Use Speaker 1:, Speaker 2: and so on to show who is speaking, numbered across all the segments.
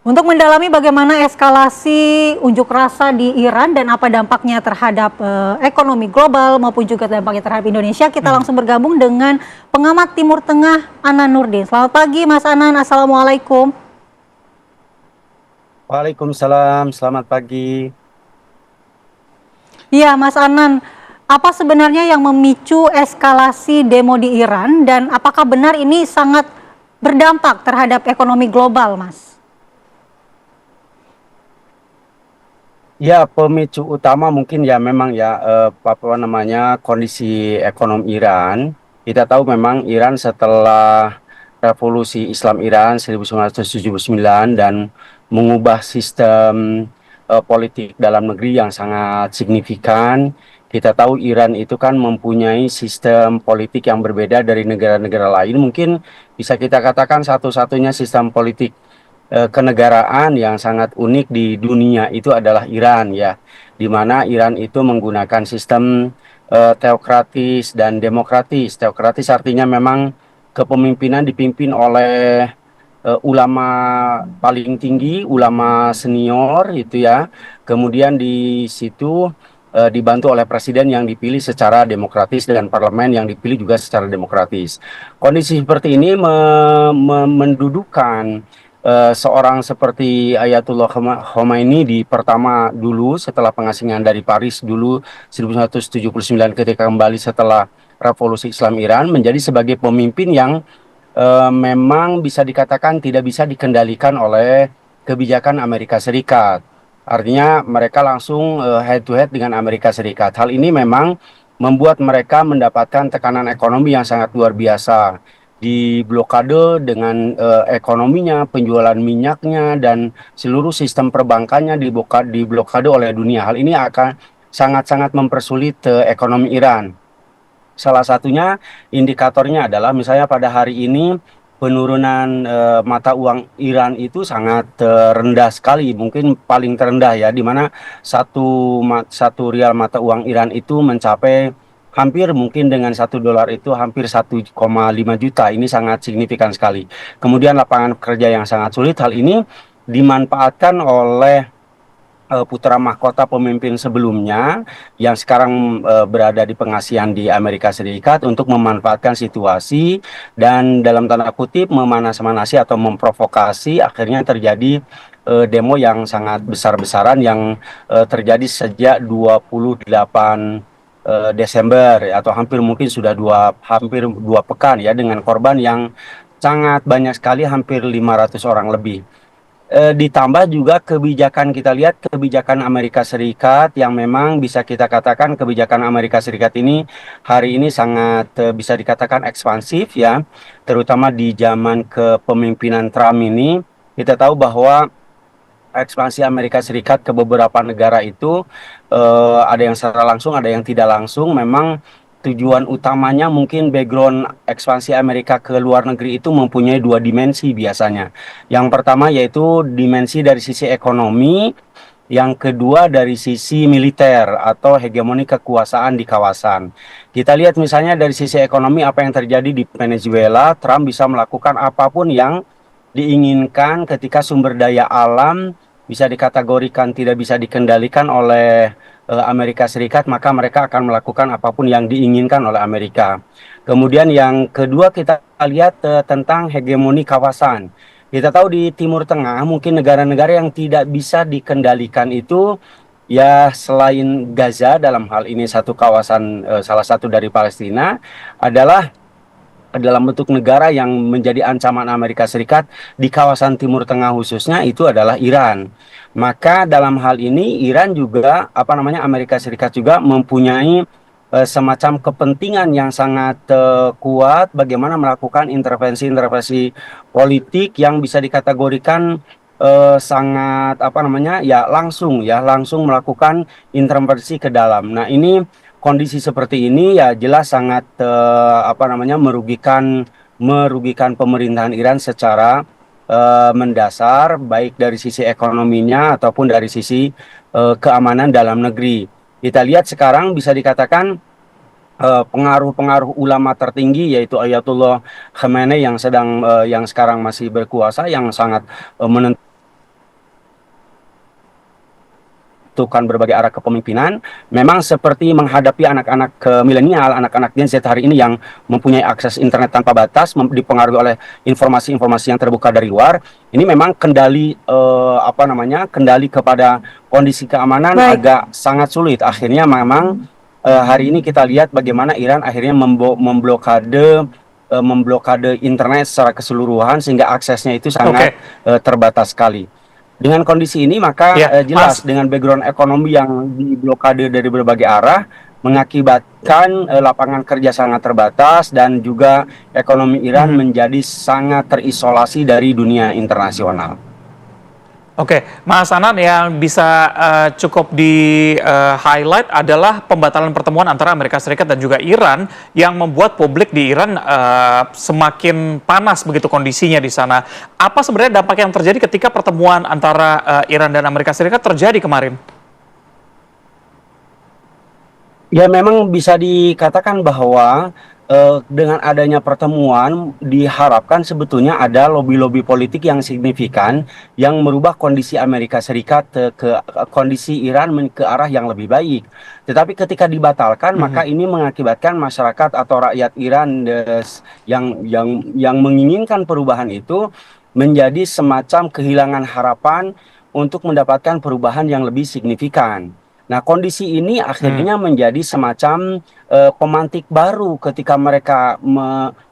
Speaker 1: Untuk mendalami bagaimana eskalasi unjuk rasa di Iran dan apa dampaknya terhadap ekonomi global maupun juga dampaknya terhadap Indonesia, kita langsung bergabung dengan pengamat Timur Tengah Anan Nurdin. Selamat pagi Mas Anan, Assalamualaikum.
Speaker 2: Waalaikumsalam, selamat pagi.
Speaker 1: Iya Mas Anan, apa sebenarnya yang memicu eskalasi demo di Iran dan apakah benar ini sangat berdampak terhadap ekonomi global, Mas?
Speaker 2: Ya, pemicu utama mungkin ya memang ya apa namanya kondisi ekonomi Iran. Kita tahu memang Iran setelah Revolusi Islam Iran 1979 dan mengubah sistem politik dalam negeri yang sangat signifikan. Kita tahu Iran itu kan mempunyai sistem politik yang berbeda dari negara-negara lain. Mungkin bisa kita katakan satu-satunya sistem politik kenegaraan yang sangat unik di dunia itu adalah Iran ya, di mana Iran itu menggunakan sistem teokratis dan demokratis. Teokratis artinya memang kepemimpinan dipimpin oleh ulama paling tinggi, ulama senior itu ya. Kemudian di situ dibantu oleh presiden yang dipilih secara demokratis dan parlemen yang dipilih juga secara demokratis. Kondisi seperti ini mendudukan seorang seperti Ayatullah Khomeini di pertama dulu setelah pengasingan dari Paris dulu 1979 ketika kembali setelah Revolusi Islam Iran menjadi sebagai pemimpin yang memang bisa dikatakan tidak bisa dikendalikan oleh kebijakan Amerika Serikat. Artinya mereka langsung head to head dengan Amerika Serikat. Hal ini memang membuat mereka mendapatkan tekanan ekonomi yang sangat luar biasa. Di blokade dengan ekonominya, penjualan minyaknya, dan seluruh sistem perbankannya diblokade oleh dunia. Hal ini akan sangat-sangat mempersulit ekonomi Iran. Salah satunya indikatornya adalah misalnya pada hari ini penurunan mata uang Iran itu sangat rendah sekali, mungkin paling terendah ya, di mana satu rial mata uang Iran itu mencapai hampir mungkin dengan $1 itu hampir 1,5 juta. Ini sangat signifikan sekali. Kemudian lapangan kerja yang sangat sulit, hal ini dimanfaatkan oleh putra mahkota pemimpin sebelumnya yang sekarang berada di pengasihan di Amerika Serikat untuk memanfaatkan situasi dan dalam tanda kutip memanas-manasi atau memprovokasi, akhirnya terjadi demo yang sangat besar-besaran yang terjadi sejak 28 Desember atau hampir mungkin sudah hampir 2 pekan ya, dengan korban yang sangat banyak sekali, hampir 500 orang lebih. Ditambah juga kebijakan, kita lihat kebijakan Amerika Serikat yang memang bisa kita katakan kebijakan Amerika Serikat ini hari ini sangat bisa dikatakan ekspansif ya, terutama di zaman kepemimpinan Trump ini. Kita tahu bahwa ekspansi Amerika Serikat ke beberapa negara itu ada yang secara langsung, ada yang tidak langsung. Memang tujuan utamanya mungkin background ekspansi Amerika ke luar negeri itu mempunyai dua dimensi biasanya. Yang pertama yaitu dimensi dari sisi ekonomi, yang kedua dari sisi militer atau hegemoni kekuasaan di kawasan. Kita lihat misalnya dari sisi ekonomi apa yang terjadi di Venezuela. Trump bisa melakukan apapun yang diinginkan ketika sumber daya alam bisa dikategorikan tidak bisa dikendalikan oleh Amerika Serikat, maka mereka akan melakukan apapun yang diinginkan oleh Amerika. Kemudian yang kedua kita lihat tentang hegemoni kawasan. Kita tahu di Timur Tengah mungkin negara-negara yang tidak bisa dikendalikan itu ya, selain Gaza dalam hal ini satu kawasan, salah satu dari Palestina, adalah dalam bentuk negara yang menjadi ancaman Amerika Serikat di kawasan Timur Tengah khususnya itu adalah Iran. Maka dalam hal ini Iran juga Amerika Serikat juga mempunyai semacam kepentingan yang sangat kuat bagaimana melakukan intervensi-intervensi politik yang bisa dikategorikan sangat langsung melakukan intervensi ke dalam. Nah, ini kondisi seperti ini ya jelas sangat merugikan pemerintahan Iran secara mendasar, baik dari sisi ekonominya ataupun dari sisi keamanan dalam negeri. Kita lihat sekarang bisa dikatakan pengaruh-pengaruh ulama tertinggi yaitu Ayatullah Khamenei yang sekarang masih berkuasa, yang sangat menentukan membutuhkan berbagai arah kepemimpinan, memang seperti menghadapi anak-anak milenial, anak-anak Gen Z hari ini yang mempunyai akses internet tanpa batas, dipengaruhi oleh informasi-informasi yang terbuka dari luar. Ini memang kendali kendali kepada kondisi keamanan
Speaker 1: Baik.
Speaker 2: agak sangat sulit. Akhirnya memang hari ini kita lihat bagaimana Iran akhirnya memblokade internet secara keseluruhan sehingga aksesnya itu sangat terbatas sekali. Dengan kondisi ini maka jelas dengan background ekonomi yang diblokade dari berbagai arah mengakibatkan lapangan kerja sangat terbatas dan juga ekonomi Iran menjadi sangat terisolasi dari dunia internasional.
Speaker 3: Oke, Mas Anan, yang bisa cukup di-highlight adalah pembatalan pertemuan antara Amerika Serikat dan juga Iran yang membuat publik di Iran semakin panas begitu kondisinya di sana. Apa sebenarnya dampak yang terjadi ketika pertemuan antara Iran dan Amerika Serikat terjadi kemarin?
Speaker 2: Ya memang bisa dikatakan bahwa dengan adanya pertemuan diharapkan sebetulnya ada lobby-lobby politik yang signifikan yang merubah kondisi Amerika Serikat ke kondisi Iran ke arah yang lebih baik. Tetapi ketika dibatalkan maka ini mengakibatkan masyarakat atau rakyat Iran yang menginginkan perubahan itu menjadi semacam kehilangan harapan untuk mendapatkan perubahan yang lebih signifikan. Nah, kondisi ini akhirnya menjadi semacam pemantik baru ketika mereka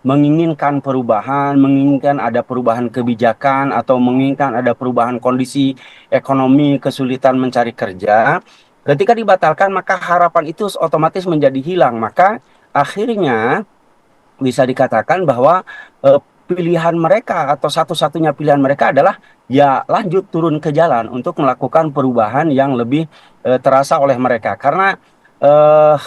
Speaker 2: menginginkan perubahan, menginginkan ada perubahan kebijakan atau menginginkan ada perubahan kondisi ekonomi, kesulitan mencari kerja. Ketika dibatalkan maka harapan itu otomatis menjadi hilang. Maka akhirnya bisa dikatakan bahwa pilihan mereka atau satu-satunya pilihan mereka adalah ya lanjut turun ke jalan untuk melakukan perubahan yang lebih terasa oleh mereka. Karena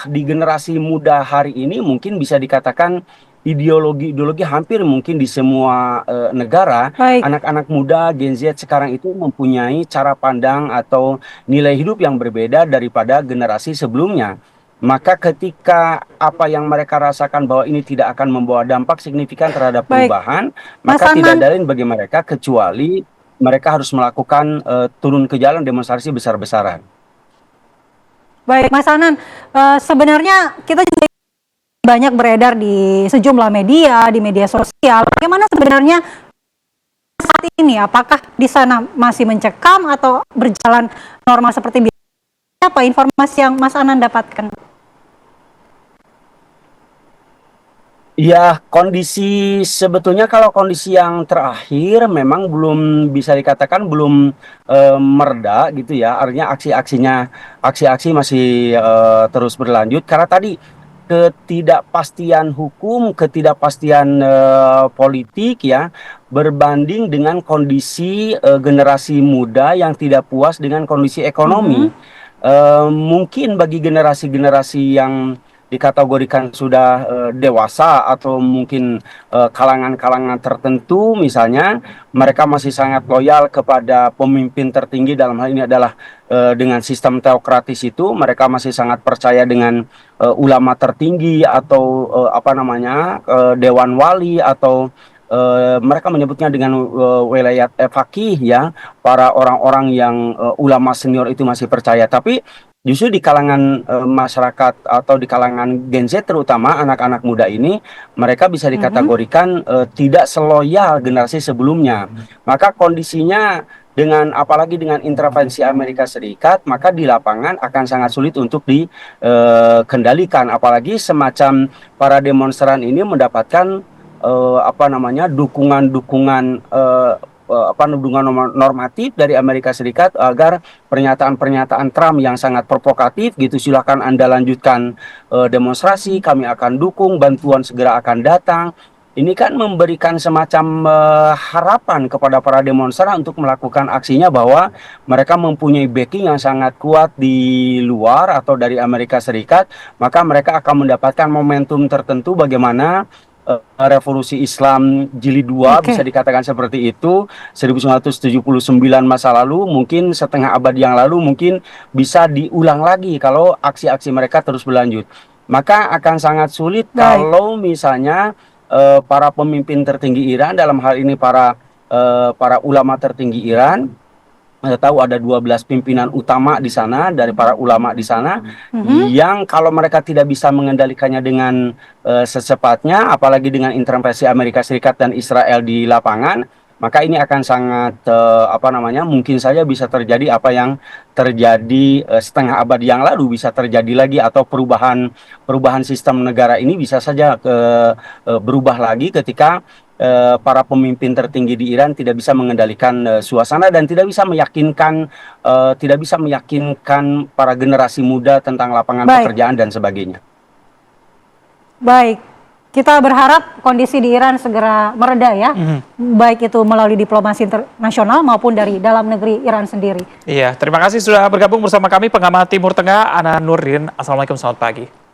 Speaker 2: di generasi muda hari ini mungkin bisa dikatakan ideologi hampir mungkin di semua negara, anak-anak muda Gen Z sekarang itu mempunyai cara pandang atau nilai hidup yang berbeda daripada generasi sebelumnya. Maka ketika apa yang mereka rasakan bahwa ini tidak akan membawa dampak signifikan terhadap perubahan, maka tidak ada lain bagi mereka kecuali mereka harus melakukan turun ke jalan demonstrasi besar-besaran.
Speaker 1: Baik, Mas Anan, sebenarnya kita juga banyak beredar di sejumlah media, di media sosial. Bagaimana sebenarnya saat ini? Apakah di sana masih mencekam atau berjalan normal seperti biasa? Apa informasi yang Mas Anan dapatkan?
Speaker 2: Ya, sebetulnya kalau kondisi yang terakhir memang belum bisa dikatakan belum mereda gitu ya. Artinya aksi-aksi masih terus berlanjut karena tadi ketidakpastian hukum, ketidakpastian politik ya berbanding dengan kondisi generasi muda yang tidak puas dengan kondisi ekonomi. Mungkin bagi generasi-generasi yang dikategorikan sudah dewasa atau mungkin kalangan-kalangan tertentu misalnya mereka masih sangat loyal kepada pemimpin tertinggi, dalam hal ini adalah dengan sistem teokratis itu mereka masih sangat percaya dengan ulama tertinggi atau dewan wali atau mereka menyebutnya dengan wilayah faqih ya, para orang-orang yang ulama senior itu masih percaya. Tapi justru di kalangan masyarakat atau di kalangan Gen Z terutama anak-anak muda ini mereka bisa dikategorikan tidak seloyal generasi sebelumnya. Maka kondisinya apalagi dengan intervensi Amerika Serikat maka di lapangan akan sangat sulit untuk dikendalikan, apalagi semacam para demonstran ini mendapatkan dukungan normatif dari Amerika Serikat agar pernyataan-pernyataan Trump yang sangat provokatif gitu, silakan Anda lanjutkan demonstrasi, kami akan dukung, bantuan segera akan datang. Ini kan memberikan semacam harapan kepada para demonstran untuk melakukan aksinya bahwa mereka mempunyai backing yang sangat kuat di luar atau dari Amerika Serikat, maka mereka akan mendapatkan momentum tertentu bagaimana revolusi Islam jilid 2 bisa dikatakan seperti itu 1979 masa lalu mungkin setengah abad yang lalu mungkin bisa diulang lagi kalau aksi-aksi mereka terus berlanjut. Maka akan sangat sulit kalau misalnya para pemimpin tertinggi Iran, dalam hal ini para ulama tertinggi Iran tahu ada 12 pimpinan utama di sana dari para ulama di sana yang kalau mereka tidak bisa mengendalikannya dengan secepatnya, apalagi dengan intervensi Amerika Serikat dan Israel di lapangan, maka ini akan sangat mungkin saja bisa terjadi apa yang terjadi setengah abad yang lalu, bisa terjadi lagi, atau perubahan sistem negara ini bisa saja berubah lagi ketika para pemimpin tertinggi di Iran tidak bisa mengendalikan suasana dan tidak bisa meyakinkan para generasi muda tentang lapangan pekerjaan dan sebagainya.
Speaker 1: Baik, kita berharap kondisi di Iran segera mereda ya, baik itu melalui diplomasi internasional maupun dari dalam negeri Iran sendiri.
Speaker 3: Iya, terima kasih sudah bergabung bersama kami pengamat Timur Tengah Ana Nurdin. Assalamualaikum, selamat pagi.